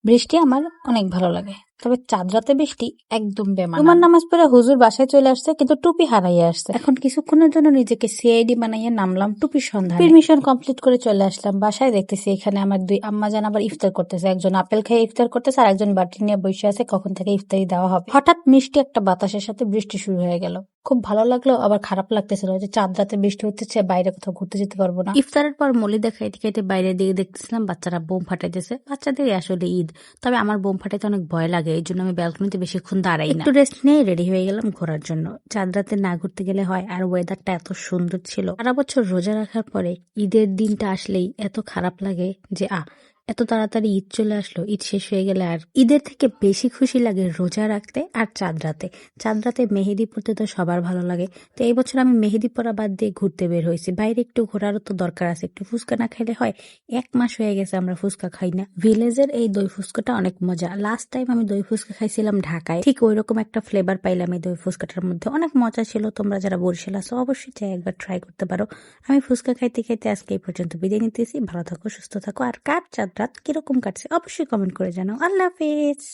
বৃষ্টি আমার অনেক ভালো লাগে, তবে চাঁদ রাতে বৃষ্টি একদম বেমানান। জুমার নামাজ পড়ে হুজুর বাসায় চলে আসছে, কিন্তু টুপি হারাইয়া আসছে। এখন কিছুক্ষণের জন্য নিজেকে সিআইডি বানাইয়া নামলাম টুপির সন্ধানে। টুপির মিশন কমপ্লিট করে চলে আসলাম বাসায়। দেখতেছি এখানে আমার দুই আম্মাজান আবার ইফতার করতেছে। একজন আপেল খেয়ে ইফতার করতেছে আর একজন বাটি নিয়ে বসে আছে, কখন থেকে ইফতারি দেওয়া হবে। হঠাৎ মিষ্টি একটা বাতাসের সাথে বৃষ্টি শুরু হয়ে গেল। খুব ভালো লাগলো, আবার খারাপ লাগতেছিল যে চাঁদ রাতে বৃষ্টি হতেছে, বাইরে কোথাও ঘুরতে যেতে পারবো না। ইফতারের পর মলিদা খাইতে খাইতে বাইরের দিকে দেখতেছিলাম বাচ্চারা বোম ফাটাইতেছে। বাচ্চাদের আসলে ঈদ, তবে আমার বোম ফাটাইতে অনেক ভয় লাগে, এই জন্য আমি ব্যালকনিতে বেশিক্ষণ দাঁড়াই না। একটু রেস্ট নিয়ে রেডি হয়ে গেলাম ঘোরার জন্য। চাঁদ রাতে না ঘুরতে গেলে হয়, আর ওয়েদারটা এত সুন্দর ছিল। সারা বছর রোজা রাখার পরে ঈদের দিনটা আসলেই এত খারাপ লাগে যে এত তাড়াতাড়ি ঈদ চলে আসলো, ঈদ শেষ হয়ে গেলে। আর ঈদের থেকে বেশি খুশি লাগে রোজা রাখতে আর চাঁদ রাতে। চাঁদ রাতে মেহেদি পড়তে তো সবার ভালো লাগে, তো এই বছর আমি মেহেদি পরা বাদ দিয়ে ঘুরতে বের হয়েছি। বাইরে একটু ঘোরারও তো দরকার আছে, একটু ফুচকা না খাইলে হয়? 1 মাস হয়ে গেছে আমরা ফুচকা খাই না। ভিলেজের এই দই ফুচকাটা অনেক মজা। লাস্ট টাইম আমি দই ফুচকা খাইছিলাম ঢাকায়, ঠিক ওইরকম একটা ফ্লেভার পাইলাম এই দই ফুচকাটার মধ্যে, অনেক মজা ছিল। তোমরা যারা বরিশাল আছো অবশ্যই চাই একবার ট্রাই করতে পারো। আমি ফুচকা খাইতে খাইতে আজকে এই পর্যন্ত বিদায় নিতেছি। ভালো থাকো, সুস্থ থাকো, আর কার চাঁদ রাত কিরকম কাটছে অবশ্যই কমেন্ট করে জানাও। আল্লাহ হাফেজ।